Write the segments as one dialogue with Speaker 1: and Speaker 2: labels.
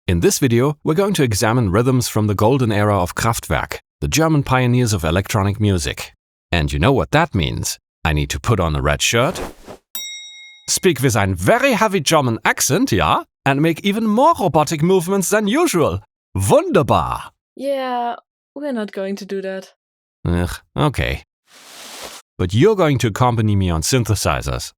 Speaker 1: In this video, we're going to examine rhythms from the golden era of Kraftwerk, the German pioneers of electronic music. And you know what that means? I need to put on a red shirt, speak with a very heavy German accent, yeah? And make even more robotic movements than usual. Wunderbar!
Speaker 2: Yeah, we're not going to do that.
Speaker 1: Ugh, okay. But you're going to accompany me on synthesizers.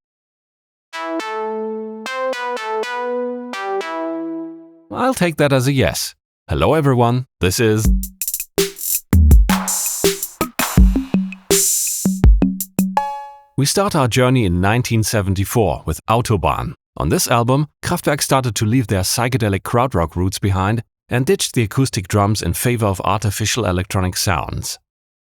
Speaker 1: I'll take that as a yes. Hello everyone, this is... We start our journey in 1974 with Autobahn. On this album, Kraftwerk started to leave their psychedelic krautrock roots behind and ditched the acoustic drums in favor of artificial electronic sounds.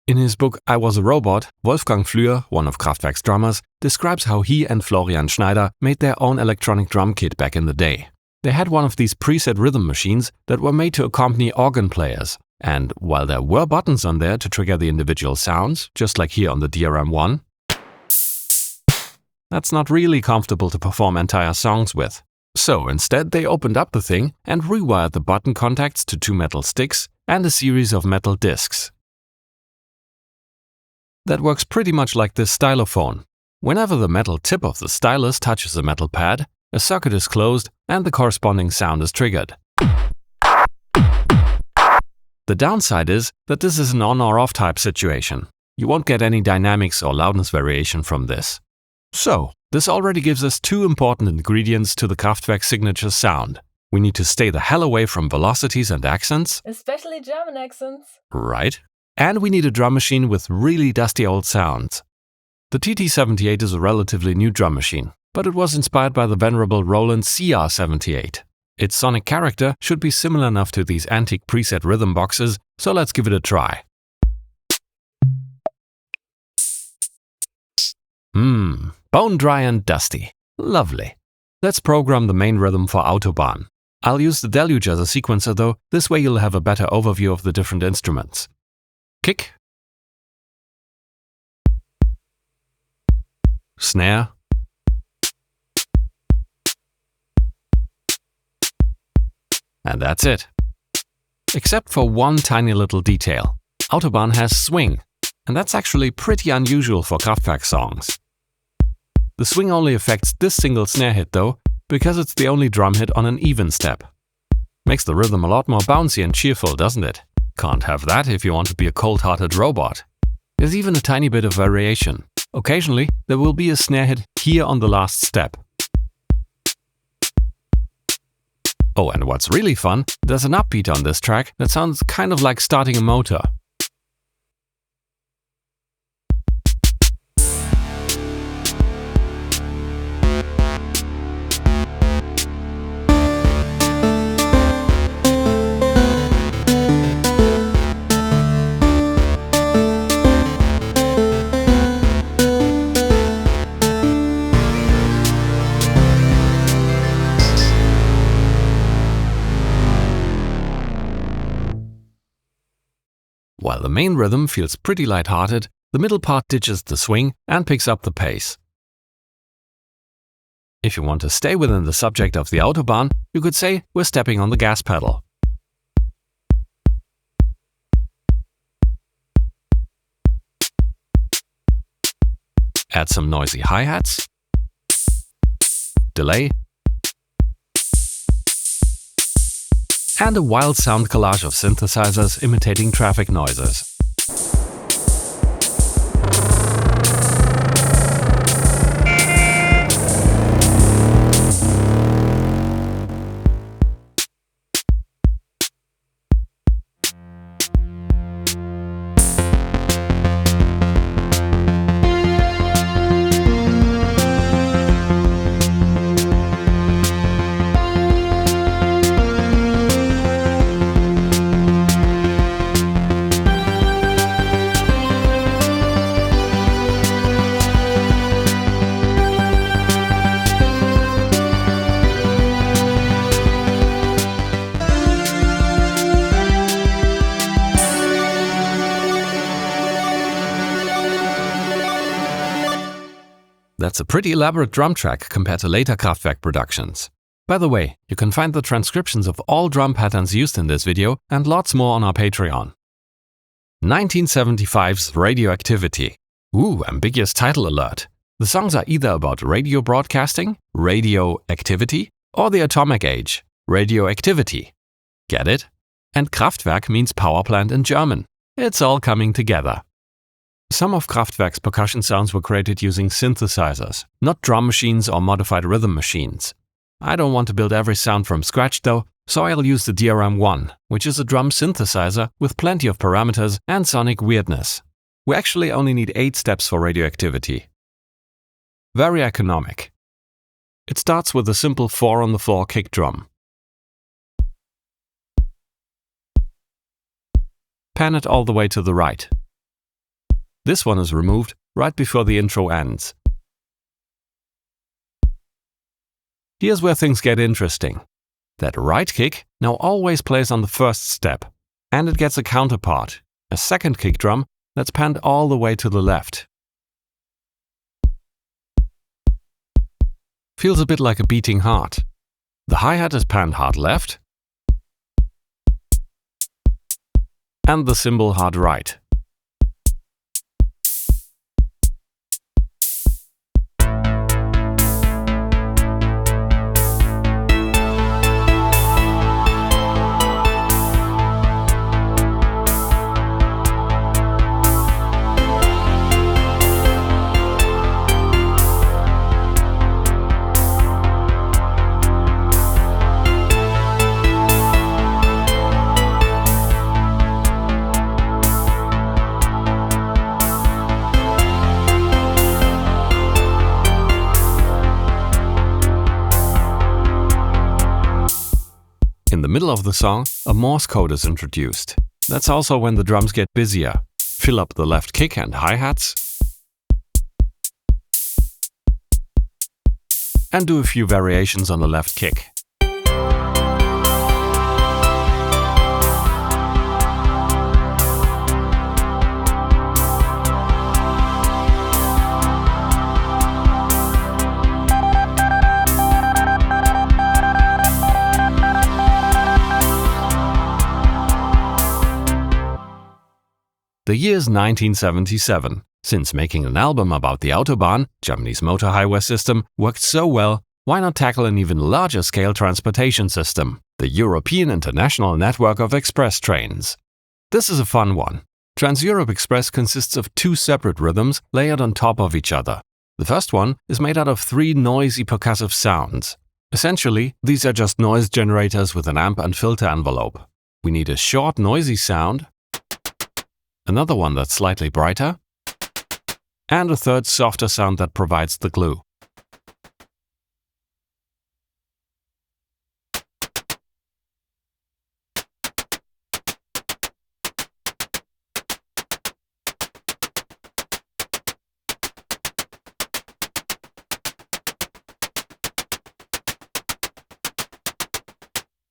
Speaker 1: In his book I Was a Robot, Wolfgang Flür, one of Kraftwerk's drummers, describes how he and Florian Schneider made their own electronic drum kit back in the day. They had one of these preset rhythm machines that were made to accompany organ players, and while there were buttons on there to trigger the individual sounds, just like here on the DRM-1, that's not really comfortable to perform entire songs with. So instead they opened up the thing and rewired the button contacts to two metal sticks and a series of metal discs. That works pretty much like this stylophone. Whenever the metal tip of the stylus touches a metal pad, a circuit is closed and the corresponding sound is triggered. The downside is that this is an on or off type situation. You won't get any dynamics or loudness variation from this. So, this already gives us two important ingredients to the Kraftwerk signature sound. We need to stay the hell away from velocities and accents.
Speaker 2: Especially German accents.
Speaker 1: Right. And we need a drum machine with really dusty old sounds. The TT-78 is a relatively new drum machine, but it was inspired by the venerable Roland CR-78. Its sonic character should be similar enough to these antique preset rhythm boxes, so let's give it a try. Bone dry and dusty. Lovely. Let's program the main rhythm for Autobahn. I'll use the Deluge as a sequencer though, this way you'll have a better overview of the different instruments. Kick. Snare. And that's it. Except for one tiny little detail. Autobahn has swing, and that's actually pretty unusual for Kraftwerk songs. The swing only affects this single snare hit though, because it's the only drum hit on an even step. Makes the rhythm a lot more bouncy and cheerful, doesn't it? Can't have that if you want to be a cold-hearted robot. There's even a tiny bit of variation. Occasionally, there will be a snare hit here on the last step. Oh, and what's really fun, there's an upbeat on this track that sounds kind of like starting a motor. While the main rhythm feels pretty light-hearted, the middle part ditches the swing and picks up the pace. If you want to stay within the subject of the Autobahn, you could say we're stepping on the gas pedal. Add some noisy hi-hats, delay, and a wild sound collage of synthesizers imitating traffic noises. That's a pretty elaborate drum track compared to later Kraftwerk productions. By the way, you can find the transcriptions of all drum patterns used in this video and lots more on our Patreon. 1975's Radioactivity. Ooh, ambiguous title alert. The songs are either about radio broadcasting, radioactivity, or the atomic age, radioactivity. Get it? And Kraftwerk means power plant in German. It's all coming together. Some of Kraftwerk's percussion sounds were created using synthesizers, not drum machines or modified rhythm machines. I don't want to build every sound from scratch though, so I'll use the DRM-1, which is a drum synthesizer with plenty of parameters and sonic weirdness. We actually only need 8 steps for radioactivity. Very economic. It starts with a simple 4-on-the-floor kick drum. Pan it all the way to the right. This one is removed right before the intro ends. Here's where things get interesting. That right kick now always plays on the first step, and it gets a counterpart, a second kick drum that's panned all the way to the left. Feels a bit like a beating heart. The hi-hat is panned hard left, and the cymbal hard right. In the middle of the song, a Morse code is introduced. That's also when the drums get busier. Fill up the left kick and hi-hats, and do a few variations on the left kick. The year's 1977. Since making an album about the Autobahn, Germany's motor highway system, worked so well, why not tackle an even larger scale transportation system, the European International Network of Express Trains? This is a fun one. Trans-Europe Express consists of 2 separate rhythms layered on top of each other. The first one is made out of 3 noisy percussive sounds. Essentially, these are just noise generators with an amp and filter envelope. We need a short noisy sound, another one that's slightly brighter, and a third softer sound that provides the glue.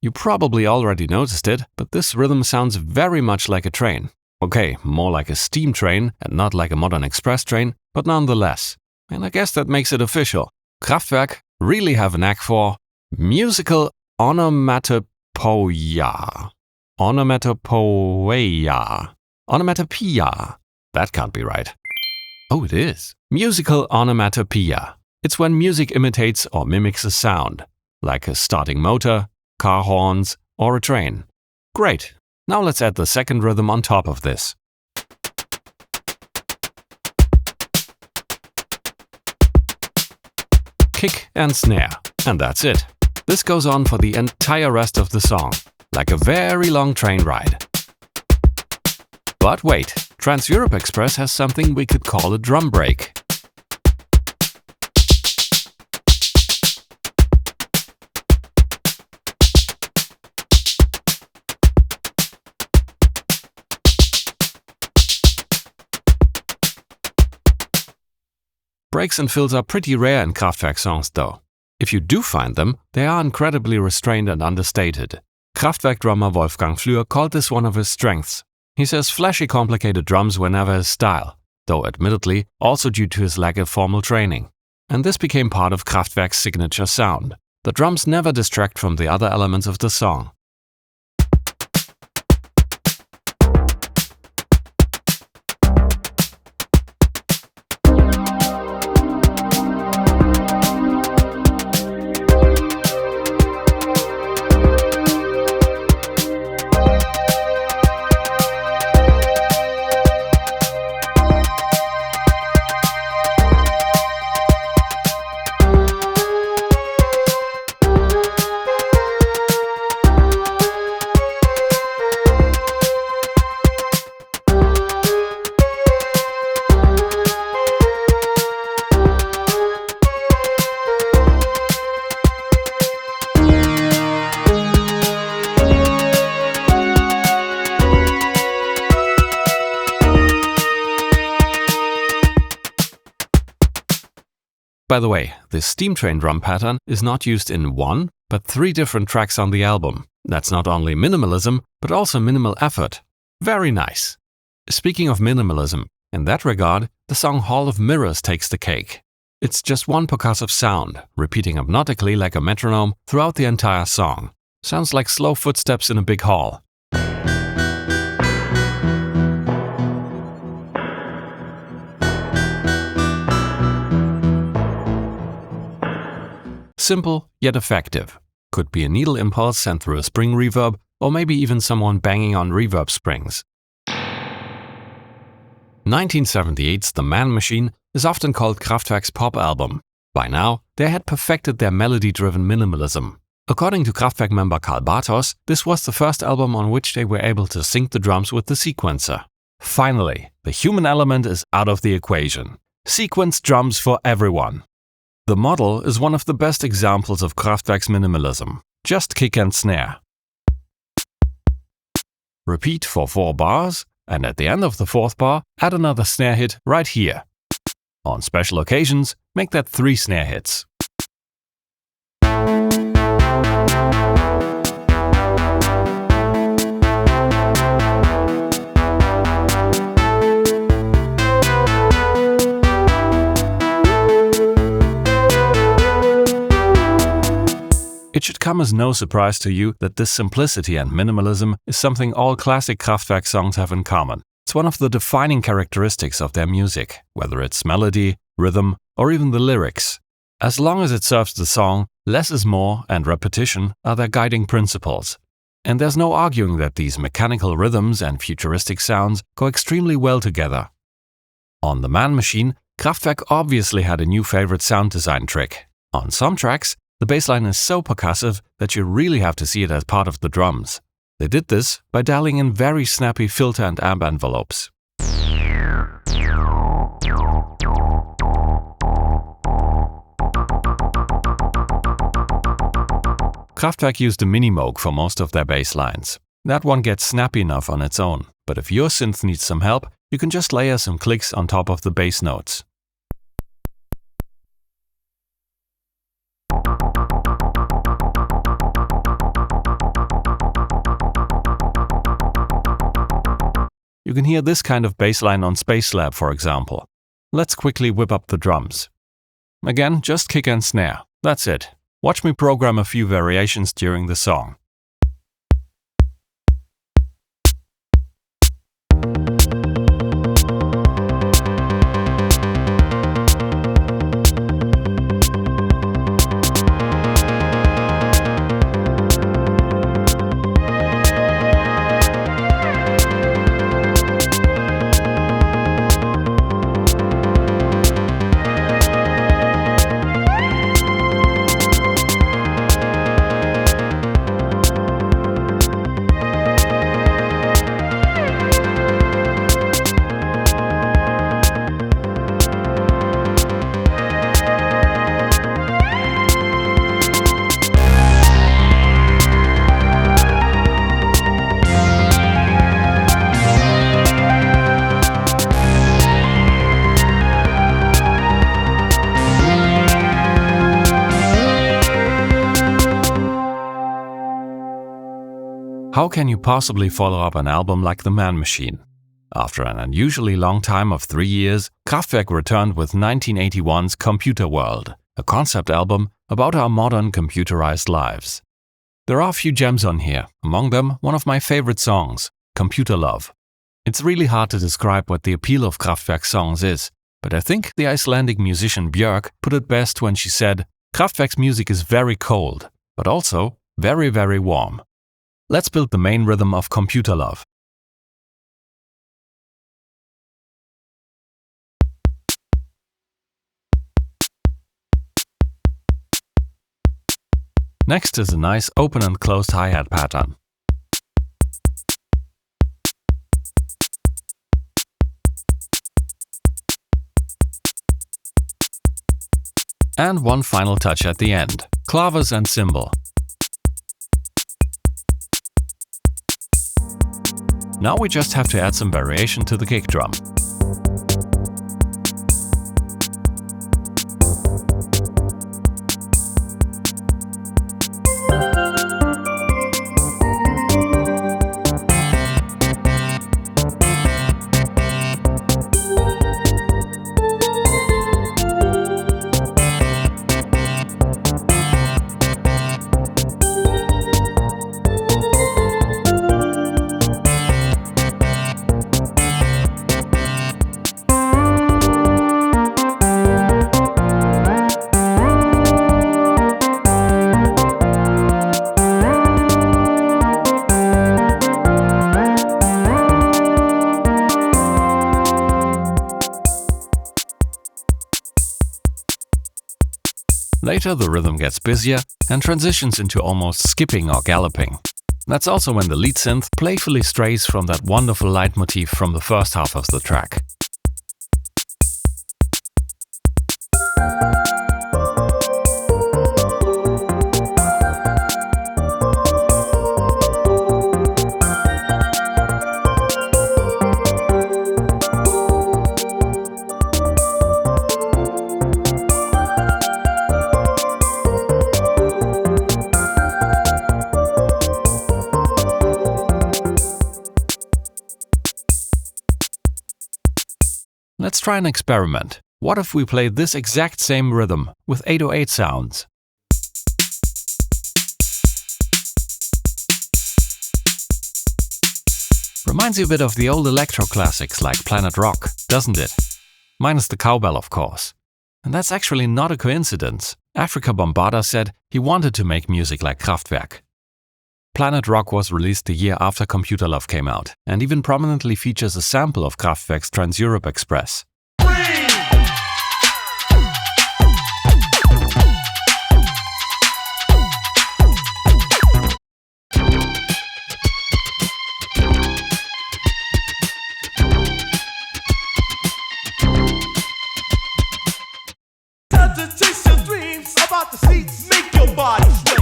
Speaker 1: You probably already noticed it, but this rhythm sounds very much like a train. Okay, more like a steam train and not like a modern express train, but nonetheless. And I guess that makes it official. Kraftwerk really have a knack for musical onomatopoeia. Onomatopoeia. Onomatopoeia. That can't be right. Oh, it is. Musical onomatopoeia. It's when music imitates or mimics a sound, like a starting motor, car horns, or a train. Great. Now let's add the second rhythm on top of this. Kick and snare. And that's it. This goes on for the entire rest of the song, like a very long train ride. But wait, Trans-Europe Express has something we could call a drum break. Breaks and fills are pretty rare in Kraftwerk songs though. If you do find them, they are incredibly restrained and understated. Kraftwerk drummer Wolfgang Flür called this one of his strengths. He says flashy complicated drums were never his style, though admittedly also due to his lack of formal training. And this became part of Kraftwerk's signature sound. The drums never distract from the other elements of the song. By the way, this steam train drum pattern is not used in one, but 3 different tracks on the album. That's not only minimalism, but also minimal effort. Very nice. Speaking of minimalism, in that regard, the song Hall of Mirrors takes the cake. It's just one percussive sound, repeating hypnotically like a metronome throughout the entire song. Sounds like slow footsteps in a big hall. Simple, yet effective. Could be a needle impulse sent through a spring reverb, or maybe even someone banging on reverb springs. 1978's The Man Machine is often called Kraftwerk's pop album. By now, they had perfected their melody-driven minimalism. According to Kraftwerk member Karl Bartos, this was the first album on which they were able to sync the drums with the sequencer. Finally, the human element is out of the equation. Sequenced drums for everyone. The model is one of the best examples of Kraftwerk's minimalism. Just kick and snare. Repeat for 4 bars, and at the end of the 4th bar, add another snare hit right here. On special occasions, make that 3 snare hits. It should come as no surprise to you that this simplicity and minimalism is something all classic Kraftwerk songs have in common. It's one of the defining characteristics of their music, whether it's melody, rhythm, or even the lyrics. As long as it serves the song, less is more and repetition are their guiding principles. And there's no arguing that these mechanical rhythms and futuristic sounds go extremely well together. On The Man Machine, Kraftwerk obviously had a new favorite sound design trick. On some tracks, the bassline is so percussive that you really have to see it as part of the drums. They did this by dialing in very snappy filter and amp envelopes. Kraftwerk used a mini-moog for most of their bass lines. That one gets snappy enough on its own, but if your synth needs some help, you can just layer some clicks on top of the bass notes. You can hear this kind of bass line on Spacelab, for example. Let's quickly whip up the drums. Again, just kick and snare. That's it. Watch me program a few variations during the song. How can you possibly follow up an album like The Man Machine? After an unusually long time of 3 years, Kraftwerk returned with 1981's Computer World, a concept album about our modern computerized lives. There are a few gems on here, among them one of my favorite songs, Computerliebe. It's really hard to describe what the appeal of Kraftwerk songs is, but I think the Icelandic musician Björk put it best when she said, Kraftwerk's music is very cold, but also very, very warm. Let's build the main rhythm of Computerliebe. Next is a nice open and closed hi-hat pattern. And one final touch at the end, clavers and cymbal. Now we just have to add some variation to the kick drum. Later the rhythm gets busier and transitions into almost skipping or galloping. That's also when the lead synth playfully strays from that wonderful leitmotif from the first half of the track. Let's try an experiment. What if we play this exact same rhythm with 808 sounds? Reminds you a bit of the old electro classics like Planet Rock, doesn't it? Minus the cowbell, of course. And that's actually not a coincidence. Afrika Bambaata said he wanted to make music like Kraftwerk. Planet Rock was released the year after Computerliebe came out, and even prominently features a sample of Kraftwerk's Trans-Europa Express.
Speaker 3: Time to chase your dreams about the seats, make your body sway.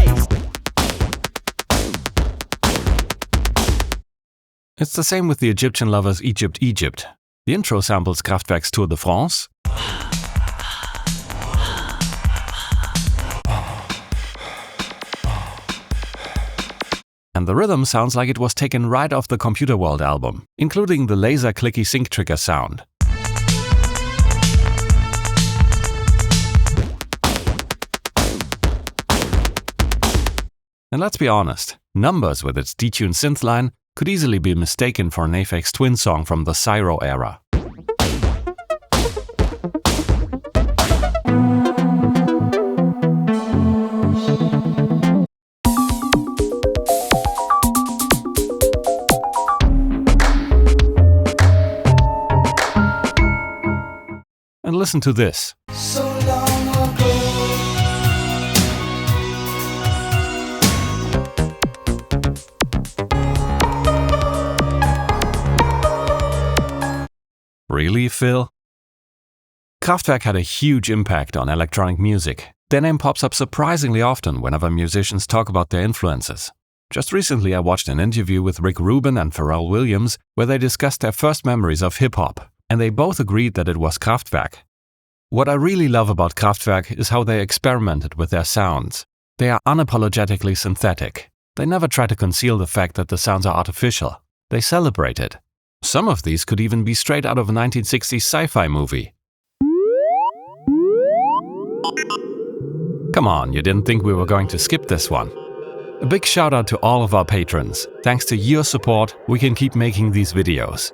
Speaker 1: It's the same with the Egyptian lovers Egypt, Egypt. The intro samples Kraftwerk's Tour de France. And the rhythm sounds like it was taken right off the Computer World album, including the laser clicky sync trigger sound. And let's be honest, Numbers with its detuned synth line could easily be mistaken for an Aphex Twin song from the Syro era. And listen to this.
Speaker 3: So long ago.
Speaker 1: Really, Phil? Kraftwerk had a huge impact on electronic music. Their name pops up surprisingly often whenever musicians talk about their influences. Just recently I watched an interview with Rick Rubin and Pharrell Williams where they discussed their first memories of hip-hop, and they both agreed that it was Kraftwerk. What I really love about Kraftwerk is how they experimented with their sounds. They are unapologetically synthetic. They never try to conceal the fact that the sounds are artificial. They celebrate it. Some of these could even be straight out of a 1960s sci-fi movie. Come on, you didn't think we were going to skip this one. A big shout out to all of our patrons. Thanks to your support, we can keep making these videos.